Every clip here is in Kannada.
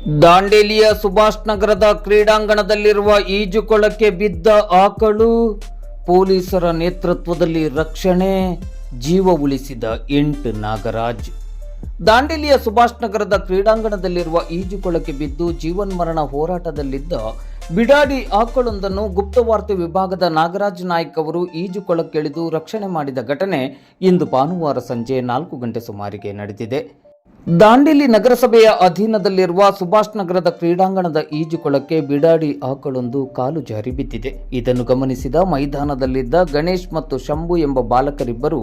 ದಾಂಡೇಲಿಯ ಸುಭಾಷ್ ನಗರದ ಕ್ರೀಡಾಂಗಣದಲ್ಲಿರುವ ಈಜುಕೊಳಕ್ಕೆ ಬಿದ್ದ ಆಕಳು, ಪೊಲೀಸರ ನೇತೃತ್ವದಲ್ಲಿ ರಕ್ಷಣೆ, ಜೀವ ಉಳಿಸಿದ 8 ನಾಗರಾಜ್. ದಾಂಡೇಲಿಯ ಸುಭಾಷ್ ನಗರದ ಕ್ರೀಡಾಂಗಣದಲ್ಲಿರುವ ಈಜುಕೊಳಕ್ಕೆ ಬಿದ್ದು ಜೀವನ್ಮರಣ ಹೋರಾಟದಲ್ಲಿದ್ದ ಬಿಡಾಡಿ ಆಕಳೊಂದನ್ನು ಗುಪ್ತವಾರ್ತೆ ವಿಭಾಗದ ನಾಗರಾಜ್ ನಾಯ್ಕ್ ಅವರು ಈಜುಕೊಳಕ್ಕಿಳಿದು ರಕ್ಷಣೆ ಮಾಡಿದ ಘಟನೆ ಇಂದು ಭಾನುವಾರ ಸಂಜೆ 4 ಗಂಟೆ ಸುಮಾರಿಗೆ ನಡೆದಿದೆ. ದಾಂಡೇಲಿ ನಗರಸಭೆಯ ಅಧೀನದಲ್ಲಿರುವ ಸುಭಾಷ್ ನಗರದ ಕ್ರೀಡಾಂಗಣದ ಈಜುಕೊಳಕ್ಕೆ ಬಿಡಾಡಿ ಆಕಳೊಂದು ಕಾಲು ಜಾರಿ ಬಿದ್ದಿದೆ. ಇದನ್ನು ಗಮನಿಸಿದ ಮೈದಾನದಲ್ಲಿದ್ದ ಗಣೇಶ್ ಮತ್ತು ಶಂಭು ಎಂಬ ಬಾಲಕರಿಬ್ಬರು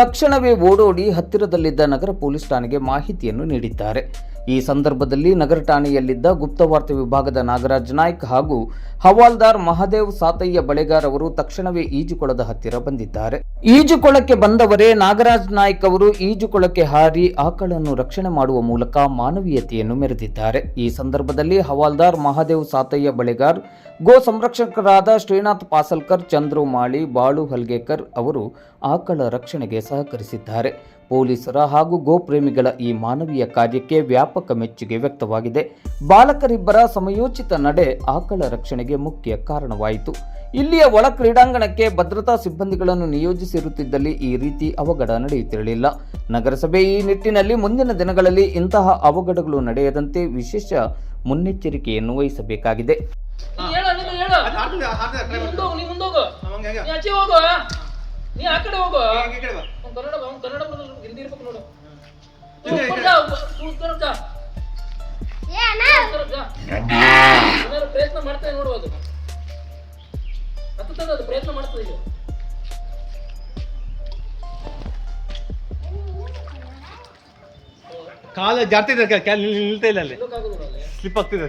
ತಕ್ಷಣವೇ ಓಡೋಡಿ ಹತ್ತಿರದಲ್ಲಿದ್ದ ನಗರ ಪೊಲೀಸ್ ಠಾಣೆಗೆ ಮಾಹಿತಿಯನ್ನು ನೀಡಿದ್ದಾರೆ. ಈ ಸಂದರ್ಭದಲ್ಲಿ ನಗರ ಠಾಣೆಯಲ್ಲಿದ್ದ ಗುಪ್ತವಾರ್ತೆ ವಿಭಾಗದ ನಾಗರಾಜ್ ನಾಯ್ಕ್ ಹಾಗೂ ಹವಾಲ್ದಾರ್ ಮಹಾದೇವ್ ಸಾತಯ್ಯ ಬಳೆಗಾರ್ ಅವರು ತಕ್ಷಣವೇ ಈಜುಕೊಳದ ಹತ್ತಿರ ಬಂದಿದ್ದಾರೆ. ಈಜುಕೊಳಕ್ಕೆ ಬಂದವರೇ ನಾಗರಾಜ್ ನಾಯ್ಕ್ ಅವರು ಈಜುಕೊಳಕ್ಕೆ ಹಾರಿ ಆಕಳನ್ನು ರಕ್ಷಣೆ ಮಾಡುವ ಮೂಲಕ ಮಾನವೀಯತೆಯನ್ನು ಮೆರೆದಿದ್ದಾರೆ. ಈ ಸಂದರ್ಭದಲ್ಲಿ ಹವಾಲ್ದಾರ್ ಮಹಾದೇವ್ ಸಾತಯ್ಯ ಬಳೆಗಾರ್, ಗೋ ಸಂರಕ್ಷಕರಾದ ಶ್ರೀನಾಥ್ ಪಾಸಲ್ಕರ್, ಚಂದ್ರು ಮಾಳಿ, ಬಾಳು ಹಲ್ಗೇಕರ್ ಅವರು ಆಕಳ ರಕ್ಷಣೆಗೆ ಸಹಕರಿಸಿದ್ದಾರೆ. ಪೊಲೀಸರ ಹಾಗೂ ಗೋಪ್ರೇಮಿಗಳ ಈ ಮಾನವೀಯ ಕಾರ್ಯಕ್ಕೆ ವ್ಯಾಪಕ ಮೆಚ್ಚುಗೆ ವ್ಯಕ್ತವಾಗಿದೆ. ಬಾಲಕರಿಬ್ಬರ ಸಮಯೋಚಿತ ನಡೆ ಆಕಳ ರಕ್ಷಣೆಗೆ ಮುಖ್ಯ ಕಾರಣವಾಯಿತು. ಇಲ್ಲಿಯ ಒಳ ಕ್ರೀಡಾಂಗಣಕ್ಕೆ ಭದ್ರತಾ ಸಿಬ್ಬಂದಿಗಳನ್ನು ನಿಯೋಜಿಸಿರುತ್ತಿದ್ದಲ್ಲಿ ಈ ರೀತಿ ಅವಘಡ ನಡೆಯುತ್ತಿರಲಿಲ್ಲ. ನಗರಸಭೆ ಈ ನಿಟ್ಟಿನಲ್ಲಿ ಮುಂದಿನ ದಿನಗಳಲ್ಲಿ ಇಂತಹ ಅವಘಡಗಳು ನಡೆಯದಂತೆ ವಿಶೇಷ ಮುನ್ನೆಚ್ಚರಿಕೆಯನ್ನು ವಹಿಸಬೇಕಾಗಿದೆ. ನೀ ಆ ಕಡೆ ಹೋಗು. ಕನ್ನಡ ಹಿಂದಿ ಇರ್ಬೇಕು ನೋಡು. ಪ್ರಯತ್ನ ಮಾಡ್ತಾ ನೋಡು. ಅದು ಹತ್ತದ ಅದು ಪ್ರಯತ್ನ ಮಾಡ್ತದೆ. ಈಗ ಕಾಲ ಜಾರ್ತಿದೆ, ನಿಲ್ತಾ ಇಲ್ಲ, ಅಲ್ಲಿ ಸ್ಲಿಪ್ ಆಗ್ತಿದೆ.